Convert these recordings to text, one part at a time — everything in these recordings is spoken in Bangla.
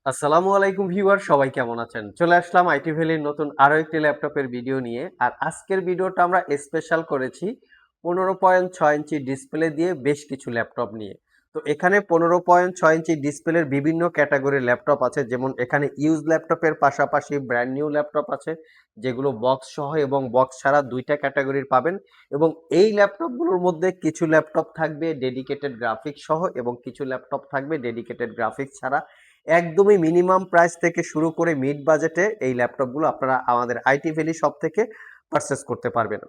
আসসালামু আলাইকুম ভিউয়ার, সবাই কেমন আছেন? চলে আসলাম আইটি ভ্যালির নতুন আরো একটি ল্যাপটপের ভিডিও নিয়ে। আর আজকের ভিডিওটা আমরা স্পেশাল করেছি 15.6 ইঞ্চি ডিসপ্লে দিয়ে বেশ কিছু ল্যাপটপ নিয়ে। তো এখানে 15.6 ইঞ্চি ডিসপ্লের বিভিন্ন ক্যাটাগরির ল্যাপটপ আছে, যেমন এখানে ইউজ ল্যাপটপের পাশাপাশি ব্র্যান্ড নিউ ল্যাপটপ আছে, যেগুলো বক্স সহ এবং বক্স ছাড়া দুইটা ক্যাটাগরির পাবেন। এবং এই ল্যাপটপগুলোর মধ্যে কিছু ল্যাপটপ থাকবে ডেডিকেটেড গ্রাফিক্স সহ এবং কিছু ল্যাপটপ থাকবে ডেডিকেটেড গ্রাফিক্স ছাড়া। একদমই মিনিমাম প্রাইস থেকে শুরু করে মিড বাজেটে এই ল্যাপটপগুলো আপনারা আমাদের আইটি ভ্যালি শপ থেকে পারচেস করতে পারবেন।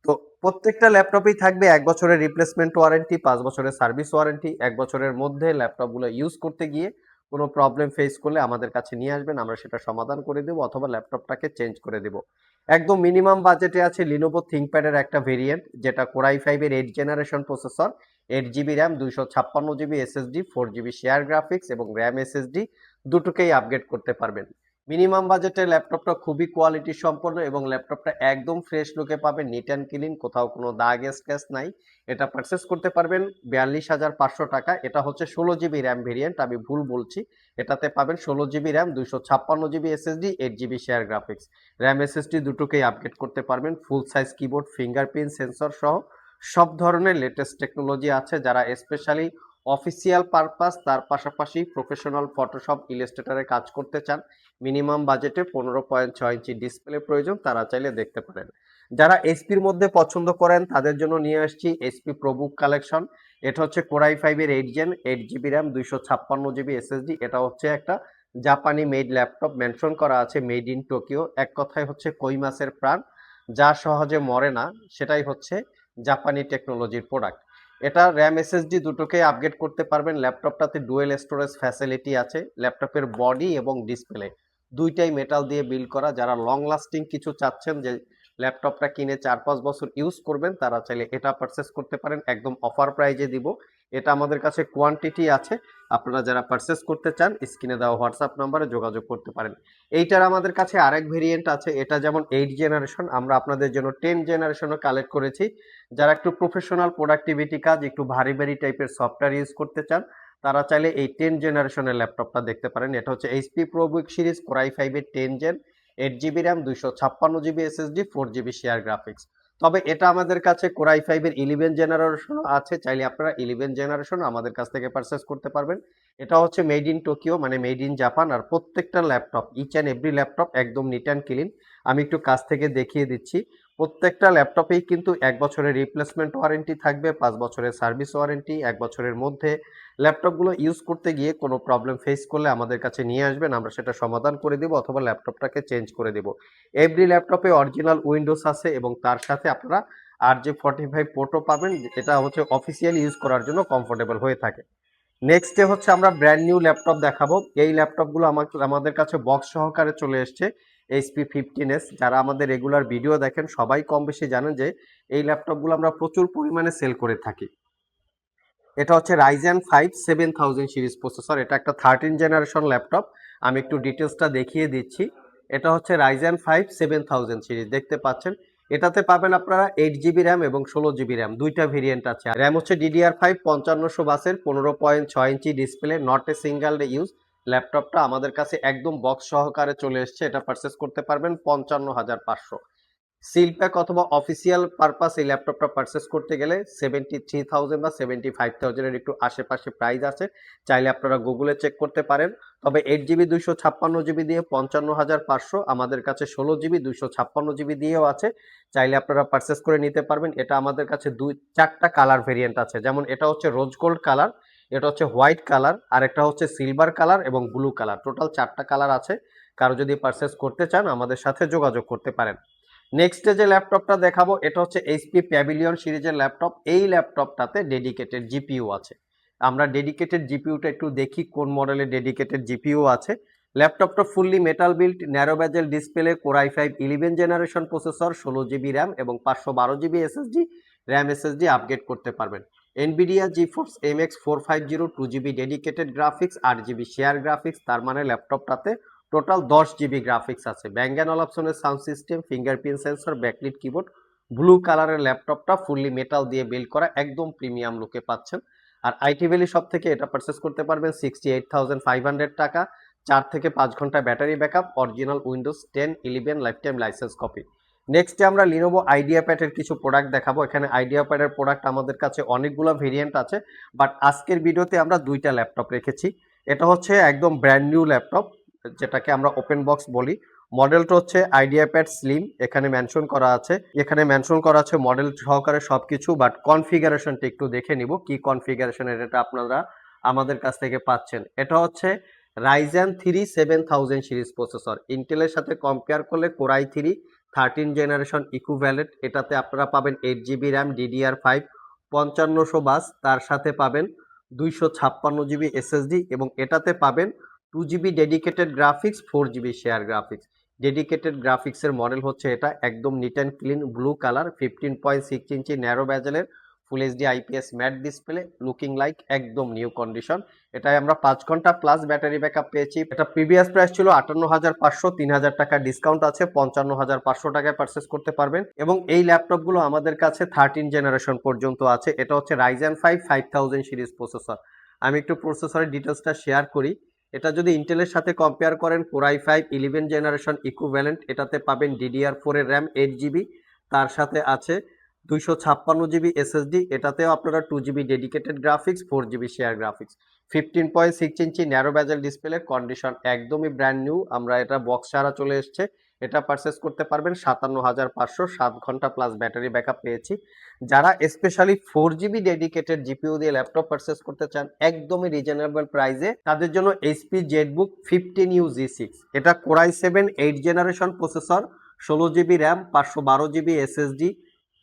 তো প্রত্যেকটা ল্যাপটপেই থাকবে 1 বছরের রিপ্লেসমেন্ট ওয়ারেন্টি, 5 বছরের সার্ভিস ওয়ারেন্টি। 1 বছরের মধ্যে ল্যাপটপগুলো ইউজ করতে গিয়ে কোনো প্রবলেম ফেস করলে আমাদের কাছে নিয়ে আসবেন, আমরা সেটা সমাধান করে দেবো অথবা ল্যাপটপটাকে চেঞ্জ করে দেবো। একদম মিনিমাম বাজেটে আছে লিনোভো থিংকপ্যাডের একটা ভেরিয়েন্ট, যেটা কোরাই 5 এর 8 generation processor, 8 GB RAM, 256 GB SSD, 4 GB share graphics এবং র্যাম এসএসডি দুটোকেই আপগ্রেড করতে পারবেন। মিনিমাম বাজেটের ল্যাপটপটা খুবই কোয়ালিটি সম্পন্ন এবং ল্যাপটপটা একদম ফ্রেশ লুকে পাবেন, নিট অ্যান্ড ক্লিন, কোথাও কোনো দাগ স্ক্র্যাচ নাই। এটা পারচেস করতে পারবেন 42,500 টাকা। এটা হচ্ছে 16 জিবি র্যাম ভেরিয়েন্ট, আমি ভুল বলছি। এটাতে পাবেন 16 GB RAM, 256 GB SSD, 8 GB share graphics, RAM SSD দুটোকেই আপগ্রেড করতে পারবেন। ফুল সাইজ কিবোর্ড, ফিঙ্গারপ্রিন্ট সেন্সর সহ সব ধরনের লেটেস্ট টেকনোলজি আছে। যারা স্পেশালি অফিসিয়াল পারপাস, তার পাশাপাশি প্রফেশনাল ফটোশপ ইলাস্ট্রেটরে কাজ করতে চান, মিনিমাম বাজেটে 15.6 ইঞ্চি ডিসপ্লে প্রয়োজন, তারা চাইলে দেখতে পারেন। যারা এসপির মধ্যে পছন্দ করেন তাদের জন্য নিয়ে আসছি এসপি প্রোবুক কালেকশন। এটা হচ্ছে কোরাই 5 এর 8 gen, 8 GB RAM, 256 GB SSD. এটা হচ্ছে একটা জাপানি মেড ল্যাপটপ, মেনশন করা আছে মেড ইন টোকিও। এক কথায় হচ্ছে কই মাছের প্রাণ, যা সহজে মরে না, সেটাই হচ্ছে জাপানি টেকনোলজির প্রোডাক্ট। এটা র্যাম এসএসডি দুটোকেই আপগ্রেড করতে পারবেন। ল্যাপটপটাতে ডুয়েল স্টোরেজ ফ্যাসিলিটি আছে। ল্যাপটপের বডি এবং ডিসপ্লে দুইটাই মেটাল দিয়ে বিল্ড করা। যারা লং লাস্টিং কিছু চাচ্ছেন, যে ল্যাপটপটা কিনে 4-5 বছর ইউজ করবেন, তারা চাইলে এটা পারচেস করতে পারেন, একদম অফার প্রাইজে দিব। এটা আমাদের কাছে কোয়ান্টিটি আছে, আপনারা যারা পারচেস করতে চান স্ক্রিনে দেওয়া হোয়াটসঅ্যাপ নাম্বারে যোগাযোগ করতে পারেন। এইটার আমাদের কাছে আরেক ভেরিয়েন্ট আছে, এটা যেমন 8 জেনারেশন, আমরা আপনাদের জন্য 10 জেনারেশনও কালেক্ট করেছি। যারা একটু প্রফেশনাল প্রোডাক্টিভিটি কাজ, একটু ভারী ভারী টাইপের সফটওয়্যার ইউজ করতে চান, তারা চাইলে এই 10 জেনারেশনের ল্যাপটপটা দেখতে পারেন। এটা হচ্ছে এইচপি প্রোবুক সিরিজ কোরাই 5 এর 10 gen, 8 GB RAM, 256 GB SSD, 4 GB share graphics. তবে এটা আমাদের কাছে কোরাই 5 এর 11 জেনারেশন আছে, চাইলে আপনারা 11 জেনারেশন আমাদের কাছ থেকে পারচেস করতে পারবেন। এটা হচ্ছে মেড ইন টোকিও, মানে মেড ইন জাপান। আর প্রত্যেকটা laptop, each and every laptop একদম নিট অ্যান্ড ক্লিন। আমি একটু কাছ থেকে দেখিয়ে দিচ্ছি। প্রত্যেকটা ল্যাপটপেই কিন্তু 1 বছরের রিপ্লেসমেন্ট ওয়ারেন্টি থাকবে, 5 বছরের সার্ভিস ওয়ারেন্টি। 1 বছরের মধ্যে ল্যাপটপগুলো ইউজ করতে গিয়ে কোনো প্রবলেম ফেস করলে আমাদের কাছে নিয়ে আসবেন, আমরা সেটা সমাধান করে দেবো অথবা ল্যাপটপটাকে চেঞ্জ করে দেবো। এভরি ল্যাপটপে অরিজিনাল উইন্ডোজ আছে এবং তার সাথে আপনারা RJ45 পোর্টও পাবেন, এটা হচ্ছে অফিসিয়ালি ইউজ করার জন্য কমফোর্টেবল হয়ে থাকে। নেক্সট ডে হচ্ছে আমরা ব্র্যান্ড নিউ ল্যাপটপ দেখাবো। এই ল্যাপটপগুলো আমাদের কাছে বক্স সহকারে চলে এসছে। HP15s, যারা আমাদের রেগুলার ভিডিও দেখেন সবাই কম বেশি জানেন যে এই ল্যাপটপগুলো আমরা প্রচুর পরিমাণে সেল করে থাকি। এটা হচ্ছে Ryzen 5 7000 সিরিজ প্রসেসর, এটা একটা 13 জেনারেশন ল্যাপটপ। আমি একটু ডিটেলসটা দেখিয়ে দিচ্ছি। এটা হচ্ছে Ryzen 5 7000 সিরিজ, দেখতে পাচ্ছেন। এটাতে পাবেন আপনারা 8 জিবি র্যাম এবং 16 জিবি র্যাম, দুইটা ভেরিয়েন্ট আছে। র্যাম হচ্ছে DDR5 5500 বাসের, 15.6 inch display, not a single day use. ল্যাপটপটা আমাদের কাছে একদম বক্স সহকারে চলে এসছে। এটা পারচেস করতে পারবেন 55,500। সিল প্যাক অথবা অফিসিয়াল পারপাস এই ল্যাপটপটা পারচেস করতে গেলে 73,000 বা 75,000 এর একটু আশেপাশে প্রাইস আছে, চাইলে আপনারা গুগলে চেক করতে পারেন। তবে 8 জিবি 256 জিবি দিয়ে 55,500, আমাদের কাছে 16 জিবি 256 জিবি দিয়েও আছে, চাইলে আপনারা পারচেস করে নিতে পারবেন। এটা আমাদের কাছে 4টা কালার ভেরিয়েন্ট আছে, যেমন এটা হচ্ছে রোজ গোল্ড কালার, এটা হচ্ছে হোয়াইট কালার, আর একটা হচ্ছে সিলভার কালার এবং ব্লু কালার। টোটাল 4টা কালার আছে। কারো যদি পারচেস করতে চান আমাদের সাথে যোগাযোগ করতে পারেন। নেক্সট যে ল্যাপটপটা দেখাবো এটা হচ্ছে এইচপি প্যাভিলিয়ন সিরিজের ল্যাপটপ। এই ল্যাপটপটাতে ডেডিকেটেড জিপিইউ আছে। আমরা ডেডিকেটেড জিপিইউটা একটু দেখি কোন মডেলের ডেডিকেটেড জিপিইউ আছে। ল্যাপটপটা fully metal built, narrow bezel display, core i 5 11 generation processor, 16 GB RAM এবং 512 GB SSD, RAM SSD upgrade করতে পারবেন। Nvidia GeForce MX 450, 2 GB dedicated graphics, 8 GB share graphics. তার মানে ল্যাপটপটাতে টোটাল 10 জিবি গ্রাফিক্স আছে। ব্যাঙ্গান অলাপসনের sound system, fingerprint sensor, backlit keyboard, blue কালারের ল্যাপটপটা ফুললি মেটাল দিয়ে বিল্ড করা, একদম প্রিমিয়াম লুকে পাচ্ছেন। আর আইটি ভ্যালি শপ থেকে এটা পারচেস করতে পারবেন 68,500 টাকা। 4 থেকে 5 ঘন্টা battery backup, original Windows 10 11 life time licence copy. নেক্সটে আমরা লিনোভো আইডিয়াপ্যাডের কিছু প্রোডাক্ট দেখাবো। এখানে আইডিয়াপ্যাডের প্রোডাক্ট আমাদের কাছে অনেকগুলো ভেরিয়েন্ট আছে, বাট আজকের ভিডিওতে আমরা দুইটা ল্যাপটপ রেখেছি। এটা হচ্ছে একদম ব্র্যান্ড নিউ ল্যাপটপ, যেটাকে আমরা ওপেন বক্স বলি। মডেলটা হচ্ছে আইডিয়াপ্যাড স্লিম, এখানে মেনশন করা আছে, মডেল সহকারে সবকিছু, বাট কনফিগারেশনটা একটু দেখে নিব কি কনফিগারেশনের এটা আপনারা আমাদের কাছ থেকে পাচ্ছেন। এটা হচ্ছে রাইজেন 3 7000 সিরিজ প্রসেসর, ইন্টেলের সাথে কম্পেয়ার করলে কোরাই 3 13 জেনারেশন ইকুইভ্যালেন্ট। এটাতে আপনারা পাবেন 8 জিবি র্যাম DDR5 5500 বাস, তার সাথে পাবেন 256 জিবি এসএসডি, এবং এটাতে পাবেন 2 GB dedicated graphics, 4 GB share graphics. ডেডিকেটেড গ্রাফিক্সের মডেল হচ্ছে এটা, একদম neat and clean blue colour, 15.6 inch narrow ব্যাজেলের full HD IPS matte display, looking like একদম নিউ কন্ডিশন। এটাই আমরা 5 ঘন্টা প্লাস ব্যাটারি ব্যাকআপ পেয়েছি। এটা প্রিভিয়াস প্রাইস ছিল 58,500, 3,000 টাকা ডিসকাউন্ট আছে, 55,500 টাকায় পারচেস করতে পারবেন। এবং এই ল্যাপটপগুলো আমাদের কাছে 13 জেনারেশন পর্যন্ত আছে। এটা হচ্ছে রাইজেন 5 5000 সিরিজ প্রসেসর। আমি একটু প্রসেসরের ডিটেলসটা শেয়ার করি। এটা যদি ইন্টেলের সাথে কম্পেয়ার করেন, কোরাই 5 11 জেনারেশন ইকুইভ্যালেন্ট, এটাতে পাবেন DDR4 এর র্যাম 8 জিবি, তার সাথে আছে 256 জিবি এসএসডি, এটাতেও আপনারা 2 GB dedicated graphics, 4 GB share graphics, 15.6 inch narrow bezel display, condition একদমই ব্র্যান্ড নিউ। আমরা এটা বক্স ছাড়া চলে এসছে। এটা পারচেস করতে পারবেন 57,500, 7 ঘন্টা প্লাস ব্যাটারি ব্যাকআপ পেয়েছি। যারা স্পেশালি 4 জিবি ডেডিকেটেড জিপিইউ দিয়ে ল্যাপটপ পারচেস করতে চান একদমই রিজনেবল প্রাইসে, তাদের জন্য এইচপি জেটবুক 15U G6। এটা core i 7 8 generation processor, 16 GB RAM, 512 GB SSD,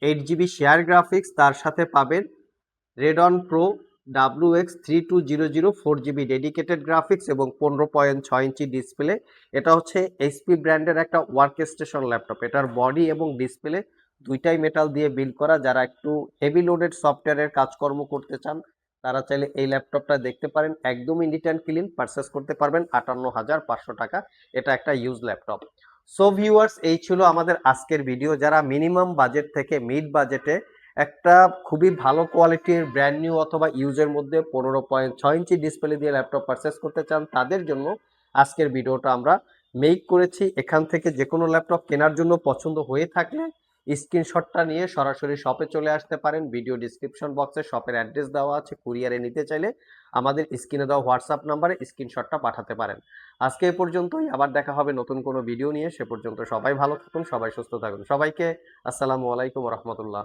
8 GB share graphics, তার সাথে পাবেন radon pro WX3200 4 GB dedicated graphics এবং 15.6 ইঞ্চি ডিসপ্লে। এটা হচ্ছে এইচপি ব্র্যান্ডের একটা ওয়ার্ক স্টেশন ল্যাপটপ। এটার বডি এবং ডিসপ্লে দুইটাই মেটাল দিয়ে বিল্ড করা। যারা একটু হেভি লোডেড সফটওয়্যারের কাজকর্ম করতে চান তারা চাইলে এই ল্যাপটপটা দেখতে পারেন, একদমই নিট অ্যান্ড ক্লিন। পারচেস করতে পারবেন 58,500 টাকা। এটা একটা ইউজ ল্যাপটপ। সো ভিউয়ার্স, এই ছিল আমাদের আজকের ভিডিও। যারা মিনিমাম বাজেট থেকে মিড বাজেটে একটা খুবই ভালো কোয়ালিটির ব্র্যান্ড নিউ অথবা ইউজের মধ্যে 15.6 ইঞ্চি ডিসপ্লে দিয়ে ল্যাপটপ পারচেস করতে চান তাদের জন্য আজকের ভিডিওটা আমরা মেক করেছি। এখান থেকে যে কোনো ল্যাপটপ কেনার জন্য পছন্দ হয়ে থাকলে স্ক্রিনশটটা নিয়ে সরাসরি শপে চলে আসতে পারেন। ভিডিও ডিসক্রিপশন বক্সে শপের অ্যাড্রেস দেওয়া আছে, কুরিয়ারে নিতে চাইলে আমাদের স্ক্রিনে দেওয়া হোয়াটসঅ্যাপ নাম্বারে স্ক্রিনশটটা পাঠাতে পারেন। আজকে এই পর্যন্তই, আবার দেখা হবে নতুন কোনো ভিডিও নিয়ে। সে পর্যন্ত সবাই ভালো থাকুন, সবাই সুস্থ থাকুন। সবাইকে আসসালামু আলাইকুম রহমতুল্লাহ।